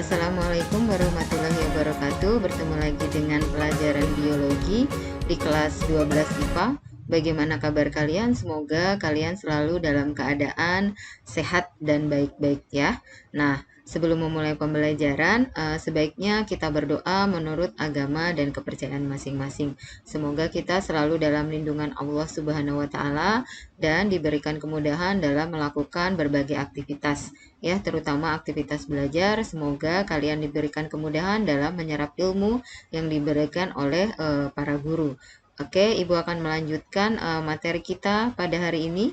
Assalamualaikum warahmatullahi wabarakatuh. Bertemu lagi dengan pelajaran biologi di kelas 12 IPA. Bagaimana kabar kalian? Semoga kalian selalu dalam keadaan sehat dan baik-baik ya. Nah, sebelum memulai pembelajaran, sebaiknya kita berdoa menurut agama dan kepercayaan masing-masing. Semoga kita selalu dalam lindungan Allah Subhanahu wa Ta'ala dan diberikan kemudahan dalam melakukan berbagai aktivitas ya, terutama aktivitas belajar. Semoga kalian diberikan kemudahan dalam menyerap ilmu yang diberikan oleh para guru. Oke, Ibu akan melanjutkan materi kita pada hari ini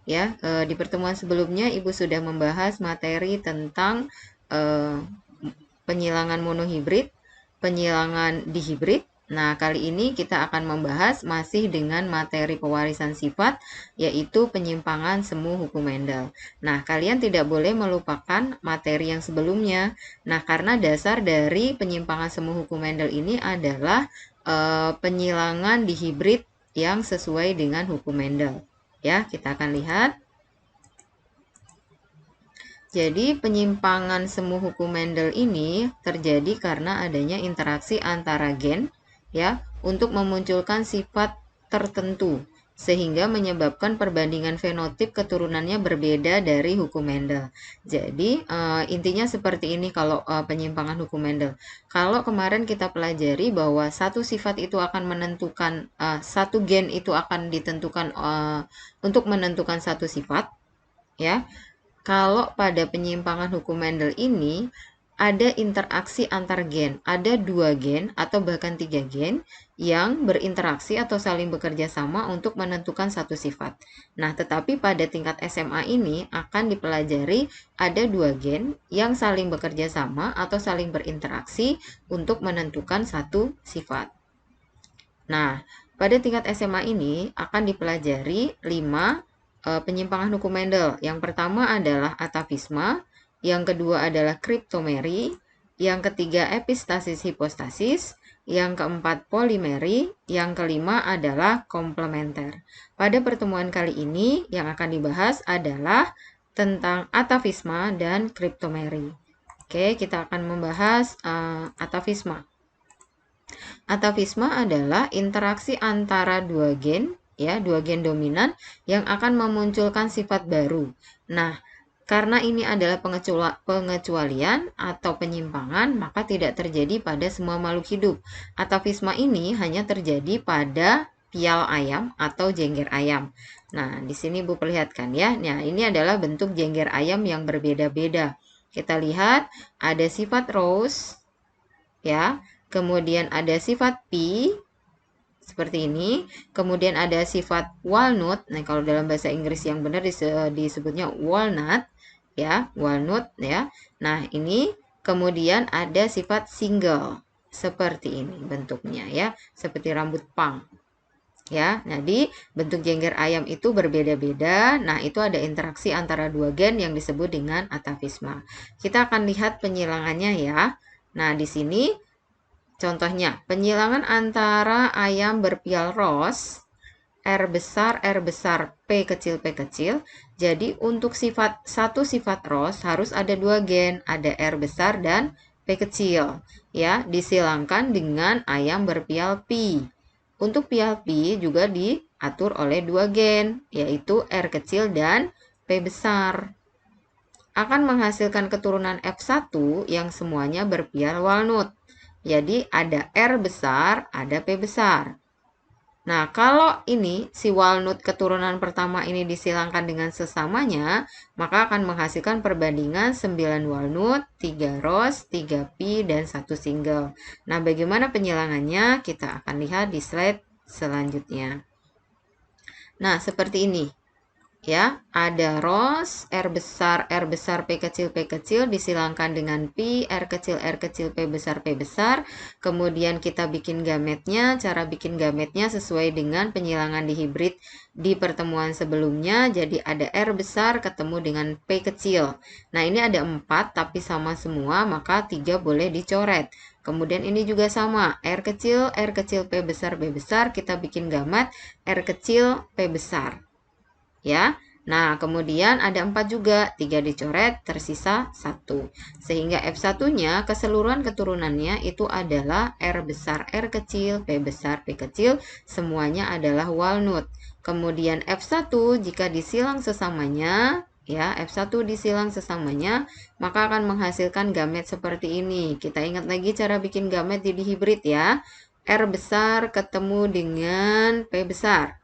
ya. Di pertemuan sebelumnya Ibu sudah membahas materi tentang penyilangan monohibrid, penyilangan dihibrid. Nah, kali ini kita akan membahas masih dengan materi pewarisan sifat, yaitu penyimpangan semu hukum Mendel. Nah, kalian tidak boleh melupakan materi yang sebelumnya. Nah, karena dasar dari penyimpangan semu hukum Mendel ini adalah penyilangan dihibrid yang sesuai dengan hukum Mendel. Ya, kita akan lihat. Jadi penyimpangan semu hukum Mendel ini terjadi karena adanya interaksi antara gen ya untuk memunculkan sifat tertentu sehingga menyebabkan perbandingan fenotip keturunannya berbeda dari hukum Mendel. Jadi intinya seperti ini kalau penyimpangan hukum Mendel. Kalau kemarin kita pelajari bahwa satu sifat itu akan menentukan satu gen itu akan ditentukan untuk menentukan satu sifat ya. Kalau pada penyimpangan hukum Mendel ini ada interaksi antar gen, ada 2 gen atau bahkan 3 gen yang berinteraksi atau saling bekerja sama untuk menentukan satu sifat. Nah, tetapi pada tingkat SMA ini akan dipelajari ada 2 gen yang saling bekerja sama atau saling berinteraksi untuk menentukan satu sifat. Nah, pada tingkat SMA ini akan dipelajari 5 penyimpangan hukum Mendel. Yang pertama adalah atavisma, yang kedua adalah kriptomeri, yang ketiga epistasis hipostasis, yang keempat polimeri, yang kelima adalah komplementer. Pada pertemuan kali ini yang akan dibahas adalah tentang atavisma dan kriptomeri. Oke, kita akan membahas atavisma. Atavisma adalah interaksi antara 2 gen ya, 2 gen dominan yang akan memunculkan sifat baru. Nah, karena ini adalah pengecualian atau penyimpangan, maka tidak terjadi pada semua makhluk hidup. Atavisma ini hanya terjadi pada pial ayam atau jengger ayam. Nah, di sini Bu perlihatkan ya. Nah, ini adalah bentuk jengger ayam yang berbeda-beda. Kita lihat ada sifat rose ya, kemudian ada sifat P seperti ini, kemudian ada sifat walnut. Nah, kalau dalam bahasa Inggris yang benar disebutnya walnut ya, walnut ya. Nah, ini kemudian ada sifat single seperti ini bentuknya ya, seperti rambut pang ya. Jadi bentuk jengger ayam itu berbeda-beda. Nah, itu ada interaksi antara 2 gen yang disebut dengan atavisma. Kita akan lihat penyilangannya ya. Nah, di sini contohnya, penyilangan antara ayam berpial ros, R besar, P kecil, P kecil. Jadi untuk satu sifat ros harus ada 2 gen, ada R besar dan P kecil. Ya, disilangkan dengan ayam berpial Pi. Untuk pial Pi juga diatur oleh 2 gen, yaitu R kecil dan P besar. Akan menghasilkan keturunan F1 yang semuanya berpial walnut. Jadi ada R besar, ada P besar. Nah, kalau ini si walnut keturunan pertama ini disilangkan dengan sesamanya, maka akan menghasilkan perbandingan 9 walnut, 3 ros, 3 P, dan 1 single. Nah, bagaimana penyilangannya? Kita akan lihat di slide selanjutnya. Nah, seperti ini. Ya, ada ros, R besar, P kecil disilangkan dengan Pi, R kecil, P besar. Kemudian kita bikin gametnya. Cara bikin gametnya sesuai dengan penyilangan dihibrid di pertemuan sebelumnya. Jadi ada R besar ketemu dengan P kecil. Nah, ini ada 4 tapi sama semua, maka 3 boleh dicoret. Kemudian ini juga sama, R kecil, P besar, kita bikin gamet R kecil, P besar. Ya, Nah, kemudian ada 4 juga, 3 dicoret, tersisa 1. Sehingga F1-nya keseluruhan keturunannya itu adalah R besar R kecil, P besar P kecil, semuanya adalah walnut. Kemudian F1 jika disilang sesamanya, ya, F1 disilang sesamanya, maka akan menghasilkan gamet seperti ini. Kita ingat lagi cara bikin gamet jadi hibrid ya. R besar ketemu dengan P besar.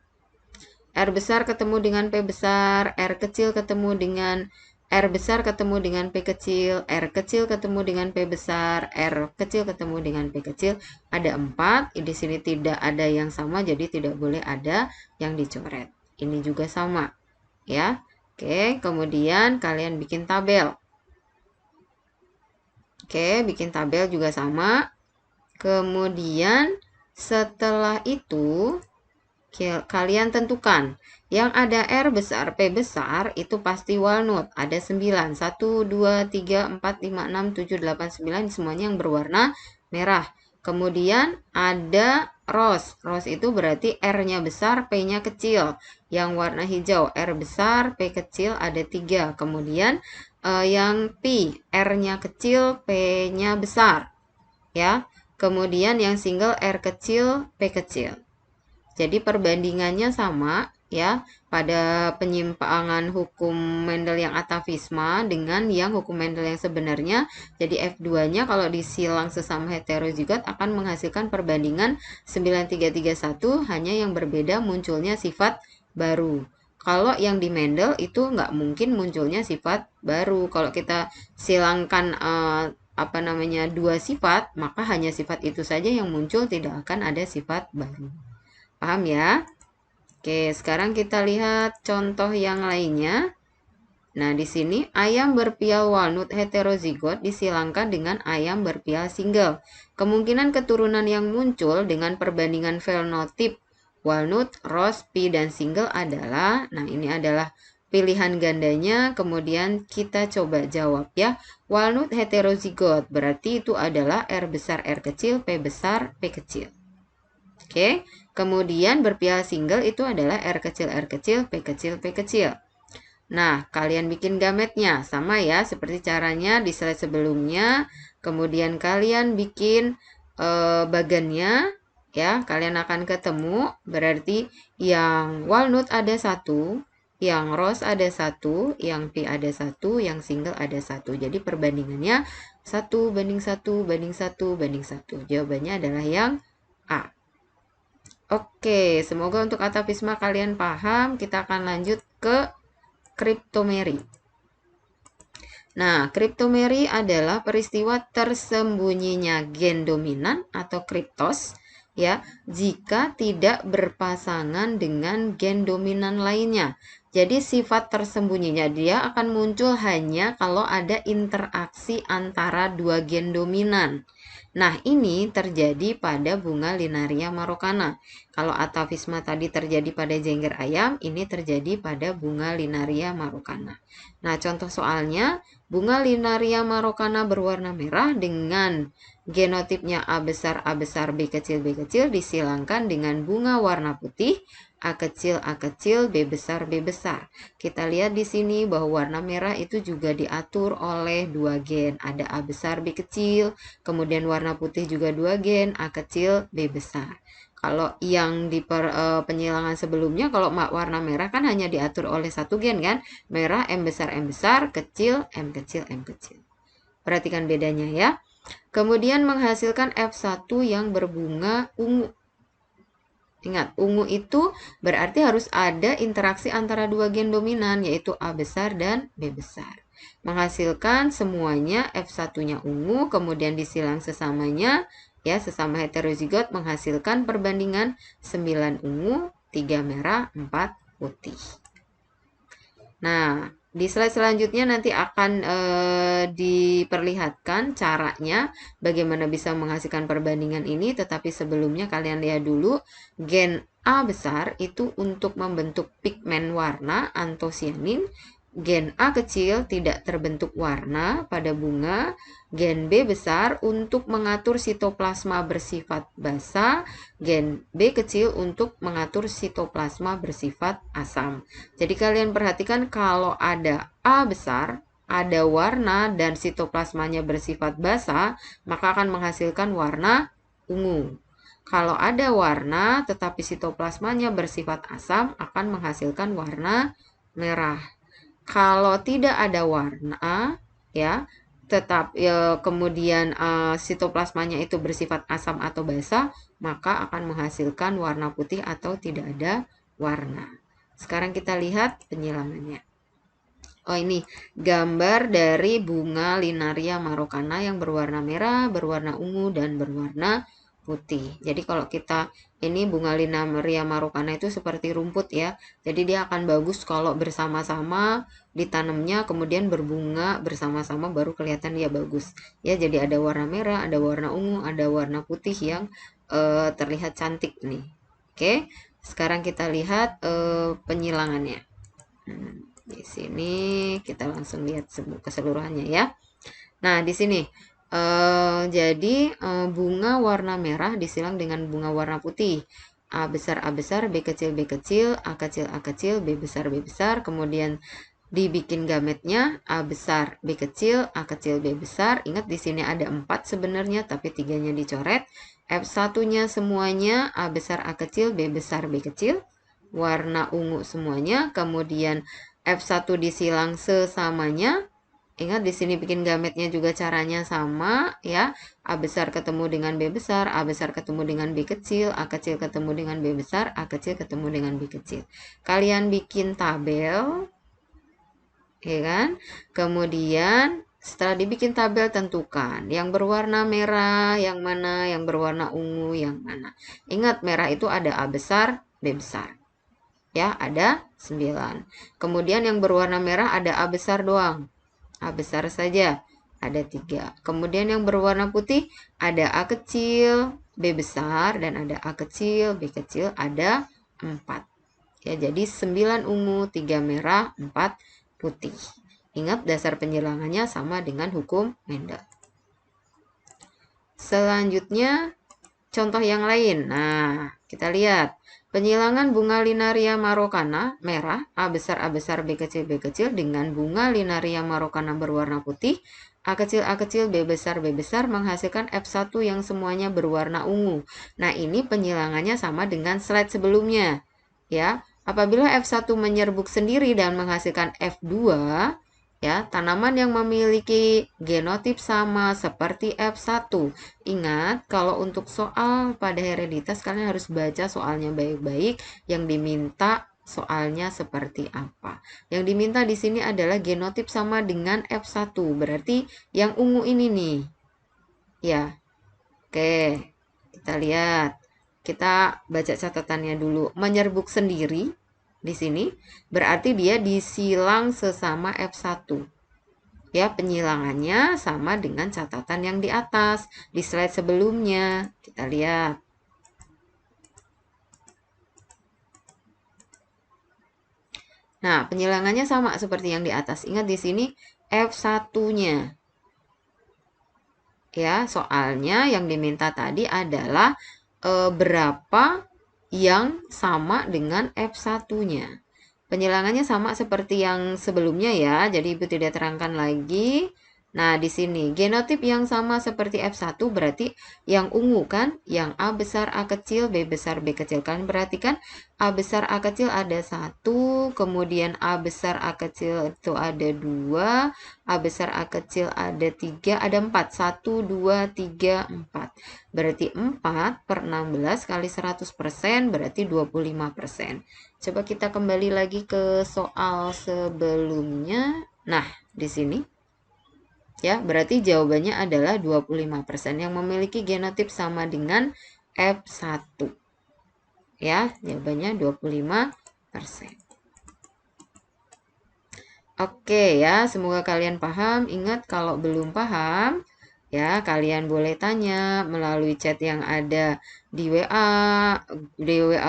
R besar ketemu dengan P besar, R kecil ketemu dengan R besar ketemu dengan P kecil, R kecil ketemu dengan P besar, R kecil ketemu dengan P kecil. Ada 4, di sini tidak ada yang sama, jadi tidak boleh ada yang dicoret. Ini juga sama, ya. Oke, kemudian kalian bikin tabel. Oke, bikin tabel juga sama. Kemudian setelah itu kalian tentukan yang ada R besar P besar itu pasti walnut, ada 9, 1 2 3 4 5 6 7 8 9, semuanya yang berwarna merah. Kemudian ada rose itu berarti R-nya besar, P-nya kecil. Yang warna hijau R besar P kecil ada 3. Kemudian yang P R-nya kecil, P-nya besar, ya. Kemudian yang single R kecil P kecil. Jadi perbandingannya sama ya pada penyimpangan hukum Mendel yang atavisma dengan yang hukum Mendel yang sebenarnya. Jadi F2-nya kalau disilang sesama heterozigot akan menghasilkan perbandingan 9331, hanya yang berbeda munculnya sifat baru. Kalau yang di Mendel itu nggak mungkin munculnya sifat baru. Kalau kita silangkan dua sifat, maka hanya sifat itu saja yang muncul, tidak akan ada sifat baru. Paham ya? Oke, sekarang kita lihat contoh yang lainnya. Nah, di sini ayam berpial walnut heterozigot disilangkan dengan ayam berpial single. Kemungkinan keturunan yang muncul dengan perbandingan fenotip walnut, rose, P, dan single adalah, nah ini adalah pilihan gandanya, kemudian kita coba jawab ya. Walnut heterozigot, berarti itu adalah R besar R kecil, P besar P kecil. Oke, kemudian berpial single itu adalah R kecil, P kecil, P kecil. Nah, kalian bikin gametnya. Sama ya, seperti caranya di slide sebelumnya. Kemudian kalian bikin bagannya. Ya, kalian akan ketemu. Berarti yang walnut ada 1, yang rose ada 1, yang P ada 1, yang single ada 1. Jadi perbandingannya 1 banding 1 banding 1 banding 1. Jawabannya adalah yang A. Oke, semoga untuk atavisma kalian paham. Kita akan lanjut ke kriptomeri. Nah, kriptomeri adalah peristiwa tersembunyinya gen dominan atau kriptos ya, jika tidak berpasangan dengan gen dominan lainnya. Jadi sifat tersembunyinya dia akan muncul hanya kalau ada interaksi antara dua gen dominan. Nah, ini terjadi pada bunga Linaria marokana. Kalau atavisma tadi terjadi pada jengger ayam, ini terjadi pada bunga Linaria marokana. Nah, contoh soalnya, bunga Linaria marokana berwarna merah dengan genotipnya A besar B kecil disilangkan dengan bunga warna putih A kecil, B besar. Kita lihat di sini bahwa warna merah itu juga diatur oleh 2 gen. Ada A besar, B kecil, kemudian warna putih juga 2 gen, A kecil, B besar. Kalau yang di penyilangan sebelumnya, kalau warna merah kan hanya diatur oleh 1 gen kan. Merah M besar, kecil, M kecil. Perhatikan bedanya ya. Kemudian menghasilkan F1 yang berbunga ungu. Ingat, ungu itu berarti harus ada interaksi antara dua gen dominan, yaitu A besar dan B besar. Menghasilkan semuanya F1-nya ungu, kemudian disilang sesamanya, ya sesama heterozigot, menghasilkan perbandingan 9 ungu, 3 merah, 4 putih. Nah, di slide selanjutnya nanti akan diperlihatkan caranya bagaimana bisa menghasilkan perbandingan ini, tetapi sebelumnya kalian lihat dulu gen A besar itu untuk membentuk pigmen warna antosianin, gen A kecil tidak terbentuk warna pada bunga, gen B besar untuk mengatur sitoplasma bersifat basa, gen B kecil untuk mengatur sitoplasma bersifat asam. Jadi kalian perhatikan kalau ada A besar, ada warna dan sitoplasmanya bersifat basa, maka akan menghasilkan warna ungu. Kalau ada warna tetapi sitoplasmanya bersifat asam, akan menghasilkan warna merah. Kalau tidak ada warna, ya, kemudian sitoplasmanya itu bersifat asam atau basa, maka akan menghasilkan warna putih atau tidak ada warna. Sekarang kita lihat penyilangannya. Oh, ini gambar dari bunga Linaria marokana yang berwarna merah, berwarna ungu, dan berwarna putih. Jadi kalau kita ini bunga Linaria marokana itu seperti rumput ya. Jadi dia akan bagus kalau bersama-sama ditanamnya kemudian berbunga bersama-sama baru kelihatan dia bagus. Ya, jadi ada warna merah, ada warna ungu, ada warna putih yang terlihat cantik nih. Oke, sekarang kita lihat penyilangannya. Di sini kita langsung lihat keseluruhannya ya. Nah, di sini jadi bunga warna merah disilang dengan bunga warna putih. A besar, B kecil, A kecil, B besar, kemudian dibikin gametnya A besar, B kecil, B besar. Ingat di sini ada 4 sebenarnya, tapi 3-nya dicoret. F1-nya semuanya A besar, B besar, B kecil. Warna ungu semuanya, kemudian F1 disilang sesamanya. Ingat di sini bikin gametnya juga caranya sama ya. A besar ketemu dengan B besar, A besar ketemu dengan B kecil, A kecil ketemu dengan B besar, A kecil ketemu dengan B kecil. Kalian bikin tabel, ya kan? Kemudian setelah dibikin tabel tentukan yang berwarna merah yang mana, yang berwarna ungu yang mana. Ingat merah itu ada A besar, B besar. Ya, ada 9. Kemudian yang berwarna merah ada A besar doang. A besar saja ada 3. Kemudian yang berwarna putih ada A kecil, B besar, dan ada A kecil, B kecil, ada 4. Ya, jadi 9 ungu, 3 merah, 4 putih. Ingat dasar penyilangannya sama dengan hukum Mendel. Selanjutnya contoh yang lain. Nah, kita lihat. Penyilangan bunga Linaria marokana merah, A besar, B kecil dengan bunga Linaria marokana berwarna putih, A kecil, B besar menghasilkan F1 yang semuanya berwarna ungu. Nah, ini penyilangannya sama dengan slide sebelumnya. Ya, apabila F1 menyerbuk sendiri dan menghasilkan F2, ya, tanaman yang memiliki genotip sama seperti F1. Ingat, kalau untuk soal pada hereditas, kalian harus baca soalnya baik-baik. Yang diminta soalnya seperti apa. Yang diminta di sini adalah genotip sama dengan F1. Berarti yang ungu ini nih. Ya, oke. Kita lihat. Kita baca catatannya dulu. Menyerbuk sendiri. Di sini berarti dia disilang sesama F1. Ya, penyilangannya sama dengan catatan yang di atas di slide sebelumnya. Kita lihat. Nah, penyilangannya sama seperti yang di atas. Ingat di sini F1-nya. Ya, soalnya yang diminta tadi adalah berapa yang sama dengan F1-nya. Penyilangannya sama seperti yang sebelumnya ya, jadi Ibu tidak terangkan lagi. Nah, di sini genotip yang sama seperti F1 berarti yang ungu kan, yang A besar, A kecil, B besar, B kecil. Kalian perhatikan A besar, A kecil ada 1, kemudian A besar, A kecil itu ada 2, A besar, A kecil ada 3, ada 4. 1, 2, 3, 4. Berarti 4 per 16 kali 100% berarti 25%. Coba kita kembali lagi ke soal sebelumnya. Nah, di sini ya, berarti jawabannya adalah 25% yang memiliki genotip sama dengan F1. Ya, jawabannya 25%. Oke ya, semoga kalian paham. Ingat kalau belum paham, Ya, kalian boleh tanya melalui chat yang ada di WA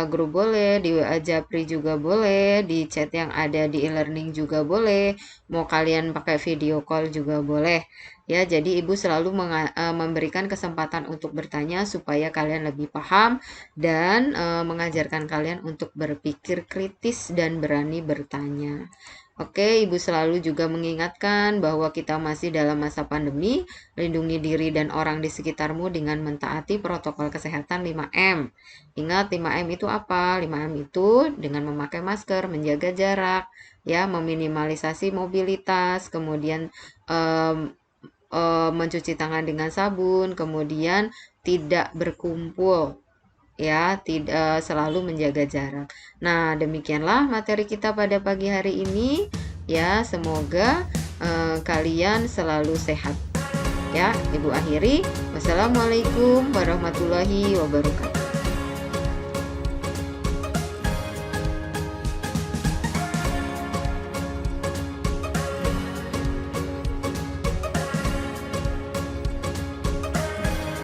grup boleh, di WA Japri juga boleh, di chat yang ada di e-learning juga boleh, mau kalian pakai video call juga boleh. Ya, jadi Ibu selalu memberikan kesempatan untuk bertanya supaya kalian lebih paham dan mengajarkan kalian untuk berpikir kritis dan berani bertanya. Oke, Ibu selalu juga mengingatkan bahwa kita masih dalam masa pandemi. Lindungi diri dan orang di sekitarmu dengan mentaati protokol kesehatan 5M. Ingat 5M itu apa? 5M itu dengan memakai masker, menjaga jarak, ya, meminimalisasi mobilitas, kemudian mencuci tangan dengan sabun, kemudian tidak berkumpul, ya, tidak selalu menjaga jarak. Nah, demikianlah materi kita pada pagi hari ini, ya. Semoga kalian selalu sehat. Ya, Ibu akhiri. Wassalamualaikum warahmatullahi wabarakatuh.